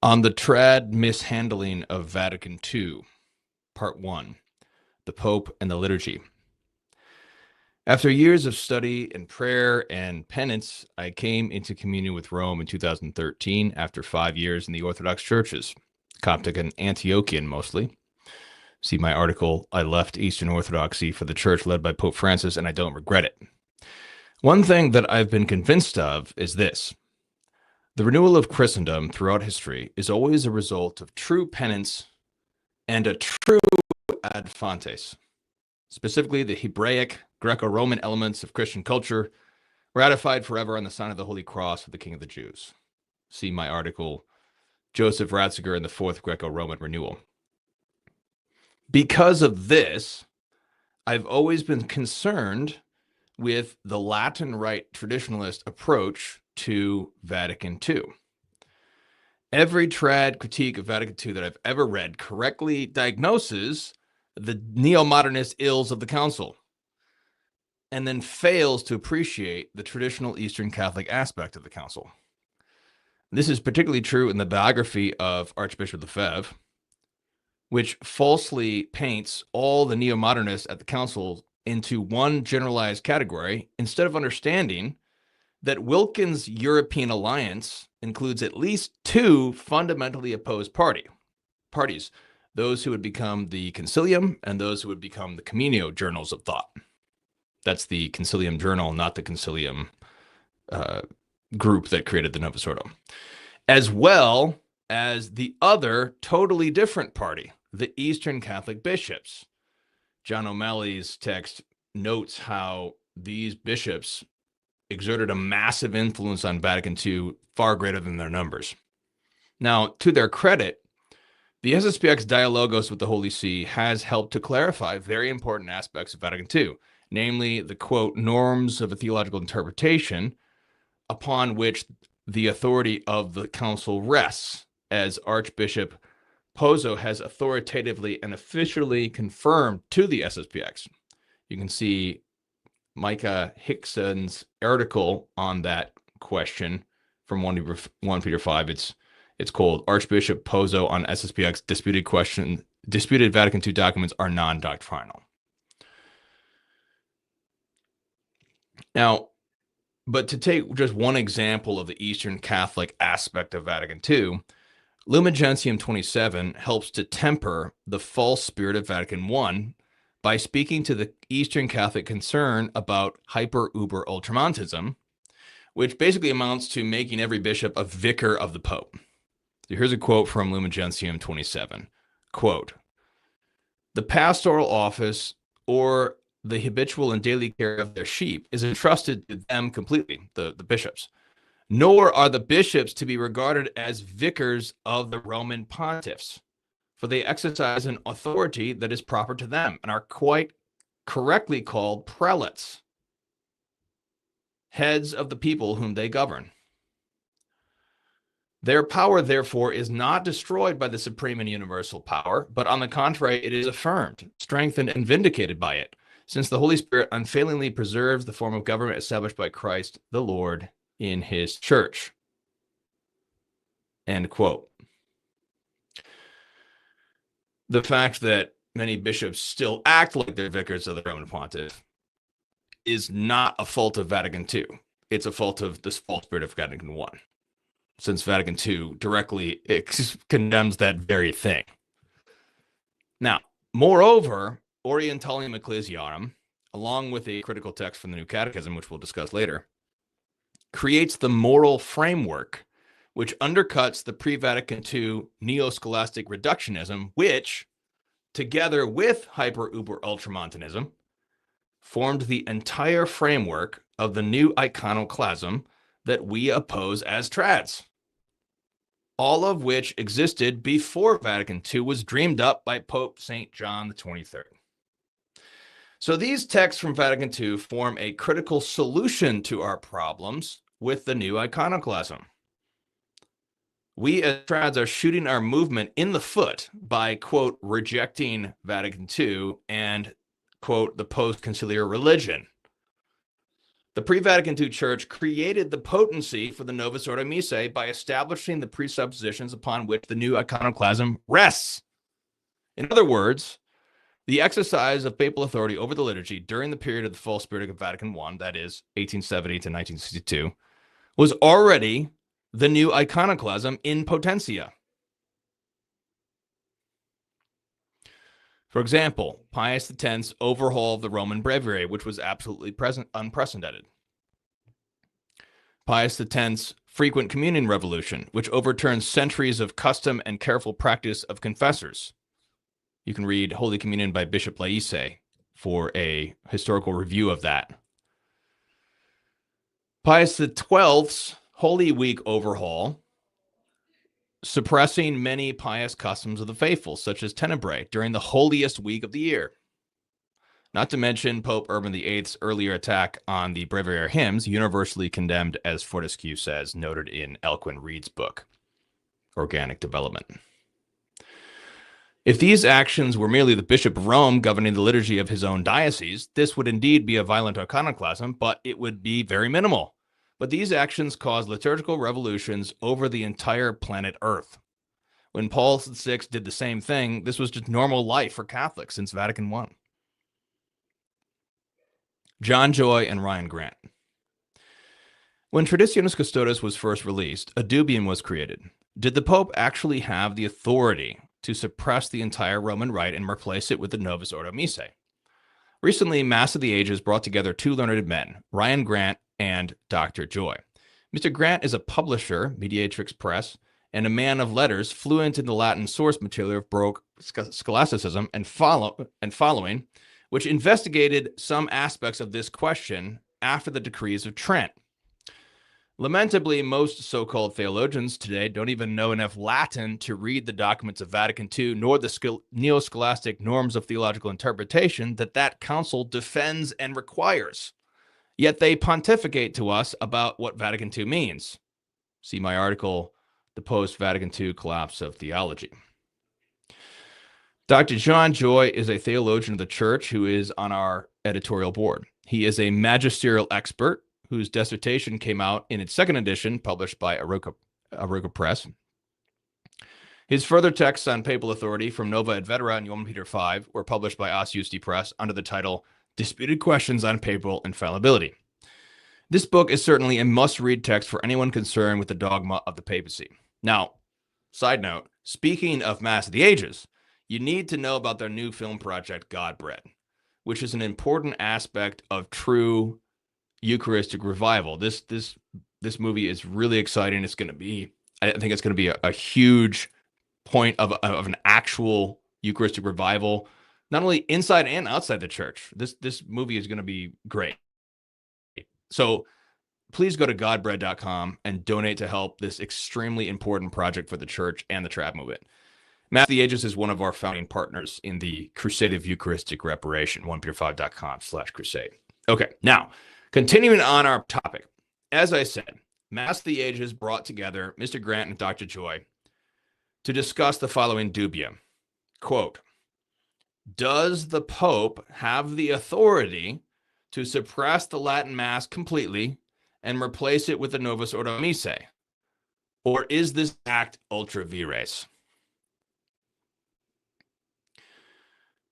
On the trad mishandling of Vatican II, Part 1, the Pope and the Liturgy. After years of study and prayer and penance, I came into communion with Rome in 2013 after 5 years in the Orthodox churches, Coptic and Antiochian mostly. See my article, I Left Eastern Orthodoxy for the Church Led by Pope Francis, and I don't regret it. One thing that I've been convinced of is this. The renewal of Christendom throughout history is always a result of true penance and a true ad fontes, specifically the Hebraic, Greco-Roman elements of Christian culture, ratified forever on the sign of the Holy Cross of the King of the Jews. See my article, Joseph Ratzinger and the Fourth Greco-Roman Renewal. Because of this, I've always been concerned with the Latin Rite traditionalist approach to Vatican II. Every trad critique of Vatican II that I've ever read correctly diagnoses the neo-modernist ills of the council and then fails to appreciate the traditional Eastern Catholic aspect of the council. This is particularly true in the biography of Archbishop Lefebvre, which falsely paints all the neo-modernists at the council into one generalized category instead of understanding that Wilkins' European alliance includes at least two fundamentally opposed parties, those who would become the Concilium and those who would become the Communio journals of thought. That's the Concilium journal, not the Concilium group that created the Novus Ordo, as well as the other totally different party, the Eastern Catholic bishops. John O'Malley's text notes how these bishops exerted a massive influence on Vatican II, far greater than their numbers. Now, to their credit, the SSPX Dialogos with the Holy See has helped to clarify very important aspects of Vatican II, namely the, quote, norms of a theological interpretation upon which the authority of the council rests, as Archbishop Pozzo has authoritatively and officially confirmed to the SSPX. You can see Micah Hickson's article on that question from 1 Peter 5. It's called Archbishop Pozzo on SSPX disputed Vatican II documents are non-doctrinal. Now, but to take just one example of the Eastern Catholic aspect of Vatican II, Lumen Gentium 27 helps to temper the false spirit of Vatican I by speaking to the Eastern Catholic concern about hyper-uber-ultramontism, which basically amounts to making every bishop a vicar of the Pope. So here's a quote from Lumen Gentium 27. Quote, the pastoral office or the habitual and daily care of their sheep is entrusted to them completely, the bishops. Nor are the bishops to be regarded as vicars of the Roman pontiffs, for they exercise an authority that is proper to them and are quite correctly called prelates, heads of the people whom they govern. Their power, therefore, is not destroyed by the supreme and universal power, but on the contrary, it is affirmed, strengthened, and vindicated by it, since the Holy Spirit unfailingly preserves the form of government established by Christ the Lord in his church. End quote. The fact that many bishops still act like they're vicars of the Roman pontiff is not a fault of Vatican II. It's a fault of this false spirit of Vatican I, since Vatican II directly condemns that very thing. Now, moreover, Orientalium Ecclesiarum, along with a critical text from the New Catechism, which we'll discuss later, creates the moral framework which undercuts the pre-Vatican II neo-scholastic reductionism, which, together with hyper-uber-ultramontanism, formed the entire framework of the new iconoclasm that we oppose as trads, all of which existed before Vatican II was dreamed up by Pope St. John the 23rd. So these texts from Vatican II form a critical solution to our problems with the new iconoclasm. We as trads are shooting our movement in the foot by, quote, rejecting Vatican II and, quote, the post-conciliar religion. The pre-Vatican II Church created the potency for the Novus Ordo Missae by establishing the presuppositions upon which the new iconoclasm rests. In other words, the exercise of papal authority over the liturgy during the period of the false spirit of Vatican I, that is 1870 to 1962, was already the new iconoclasm in potentia. For example, Pius X's overhaul of the Roman breviary, which was absolutely unprecedented. Pius X's frequent communion revolution, which overturned centuries of custom and careful practice of confessors. You can read Holy Communion by Bishop Laisse for a historical review of that. Pius XII's Holy Week overhaul, suppressing many pious customs of the faithful, such as tenebrae, during the holiest week of the year. Not to mention Pope Urban VIII's earlier attack on the breviary hymns, universally condemned, as Fortescue says, noted in Elquin Reed's book, Organic Development. If these actions were merely the Bishop of Rome governing the liturgy of his own diocese, this would indeed be a violent iconoclasm, but it would be very minimal. But these actions caused liturgical revolutions over the entire planet Earth. When Paul VI did the same thing, this was just normal life for Catholics since Vatican I. John Joy and Ryan Grant. When Traditionis Custodes was first released, a dubium was created. Did the Pope actually have the authority to suppress the entire Roman Rite and replace it with the Novus Ordo Missae? Recently, Mass of the Ages brought together two learned men, Ryan Grant and Dr. Joy. Mr. Grant is a publisher, Mediatrix Press, and a man of letters, fluent in the Latin source material of Baroque scholasticism and following, which investigated some aspects of this question after the decrees of Trent. Lamentably, most so-called theologians today don't even know enough Latin to read the documents of Vatican II, nor the neo-scholastic norms of theological interpretation that council defends and requires. Yet they pontificate to us about what Vatican II means. See my article, The Post-Vatican II Collapse of Theology. Dr. John Joy is a theologian of the Church who is on our editorial board. He is a magisterial expert whose dissertation came out in its second edition, published by Aroca Press. His further texts on papal authority from Nova et Vetera and Johann Peter V were published by Os Justi Press under the title Disputed Questions on Papal Infallibility. This book is certainly a must-read text for anyone concerned with the dogma of the papacy. Now, side note, speaking of Mass of the Ages, you need to know about their new film project, God Bread, which is an important aspect of true Eucharistic revival. This movie is really exciting. It's going to be, I think it's going to be a huge point of an actual Eucharistic revival, not only inside and outside the church. This movie is going to be great. So please go to godbread.com and donate to help this extremely important project for the church and the trad movement. Mass of the Ages is one of our founding partners in the Crusade of Eucharistic Reparation, 1peter5.com/crusade. Okay, now, continuing on our topic, as I said, Mass of the Ages brought together Mr. Grant and Dr. Joy to discuss the following dubia. Quote, does the Pope have the authority to suppress the Latin Mass completely and replace it with the Novus Ordo Missae? Or is this act ultra vires?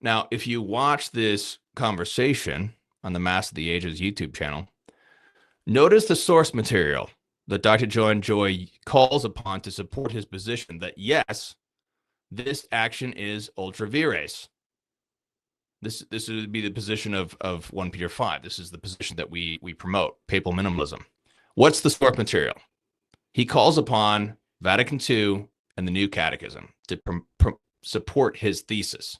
Now, if you watch this conversation on the Mass of the Ages YouTube channel, notice the source material that Dr. John Joy calls upon to support his position that, yes, this action is ultra vires. This would be the position of 1 Peter 5. This is the position that we promote, papal minimalism. What's the source material? He calls upon Vatican II and the New Catechism to support his thesis.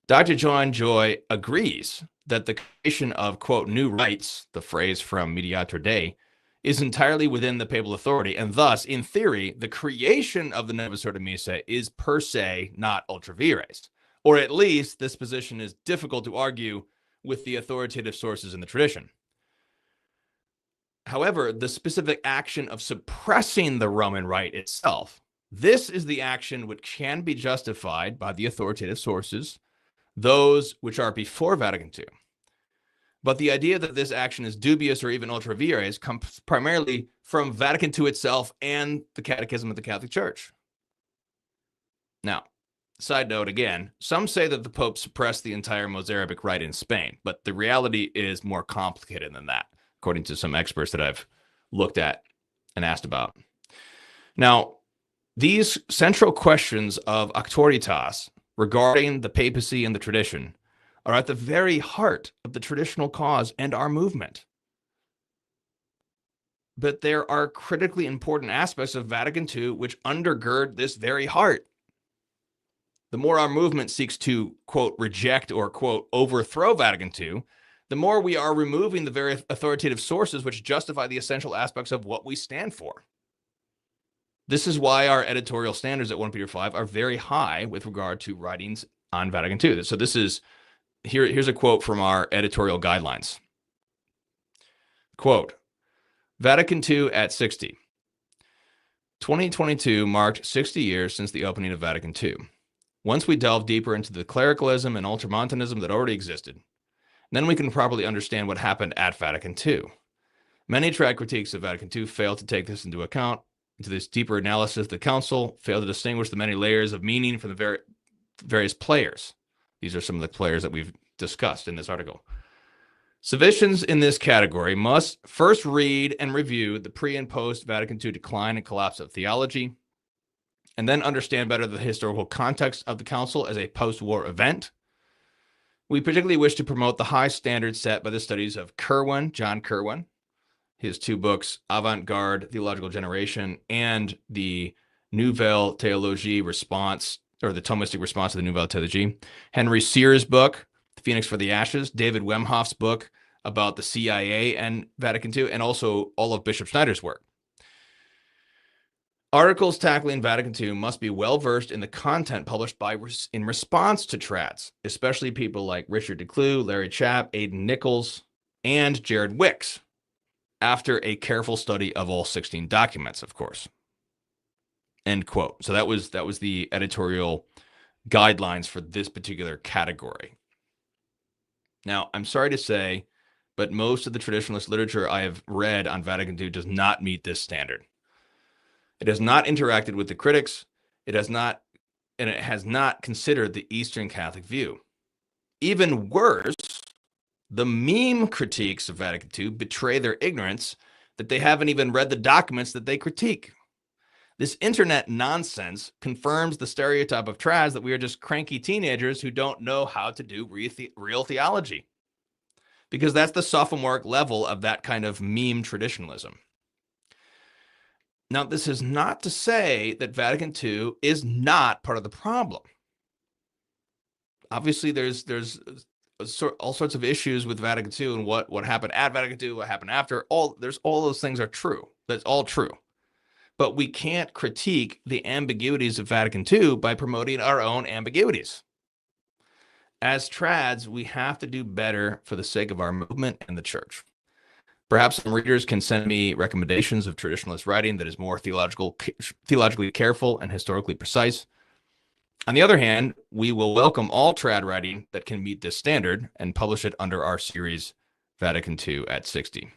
Dr. John Joy agrees that the creation of, quote, new rites, the phrase from Mediator Dei, is entirely within the papal authority, and thus, in theory, the creation of the Novus Ordo Missae is per se not ultra vires. Or at least this position is difficult to argue with the authoritative sources in the tradition. However, the specific action of suppressing the Roman Rite itself, this is the action which can be justified by the authoritative sources, those which are before Vatican II. But the idea that this action is dubious or even ultra vires comes primarily from Vatican II itself and the Catechism of the Catholic Church. Now, side note again, some say that the Pope suppressed the entire Mozarabic rite in Spain, but the reality is more complicated than that, according to some experts that I've looked at and asked about. Now, these central questions of auctoritas regarding the papacy and the tradition are at the very heart of the traditional cause and our movement. But there are critically important aspects of Vatican II which undergird this very heart. The more our movement seeks to, quote, reject or, quote, overthrow Vatican II, the more we are removing the very authoritative sources which justify the essential aspects of what we stand for. This is why our editorial standards at 1 Peter 5 are very high with regard to writings on Vatican II. So this is, here's a quote from our editorial guidelines. Quote, Vatican II at 60. 2022 marked 60 years since the opening of Vatican II. Once we delve deeper into the clericalism and ultramontanism that already existed, then we can properly understand what happened at Vatican II. Many trad critiques of Vatican II fail to take this into account. Into this deeper analysis, the council failed to distinguish the many layers of meaning from the various players. These are some of the players that we've discussed in this article. Submissions in this category must first read and review the pre- and post-Vatican II decline and collapse of theology, and then understand better the historical context of the council as a post-war event. We particularly wish to promote the high standards set by the studies of Curwen, John Curwen, his two books, Avant-Garde Theological Generation, and the Nouvelle Théologie Response, or the Thomistic Response to the Nouvelle Théologie, Henry Sears' book, The Phoenix for the Ashes, David Wemhoff's book about the CIA and Vatican II, and also all of Bishop Schneider's work. Articles tackling Vatican II must be well-versed in the content published in response to trads, especially people like Richard Decloux, Larry Chapp, Aidan Nichols, and Jared Wicks, after a careful study of all 16 documents, of course. End quote. So that was the editorial guidelines for this particular category. Now, I'm sorry to say, but most of the traditionalist literature I have read on Vatican II does not meet this standard. It has not interacted with the critics. It has not considered the Eastern Catholic view. Even worse, the meme critiques of Vatican II betray their ignorance that they haven't even read the documents that they critique. This internet nonsense confirms the stereotype of trads that we are just cranky teenagers who don't know how to do real theology, because that's the sophomoric level of that kind of meme traditionalism. Now, this is not to say that Vatican II is not part of the problem. Obviously, there's all sorts of issues with Vatican II and what happened at Vatican II, what happened after. All those things are true. That's all true. But we can't critique the ambiguities of Vatican II by promoting our own ambiguities. As trads, we have to do better for the sake of our movement and the church. Perhaps some readers can send me recommendations of traditionalist writing that is more theologically careful and historically precise. On the other hand, we will welcome all trad writing that can meet this standard and publish it under our series Vatican II at 60.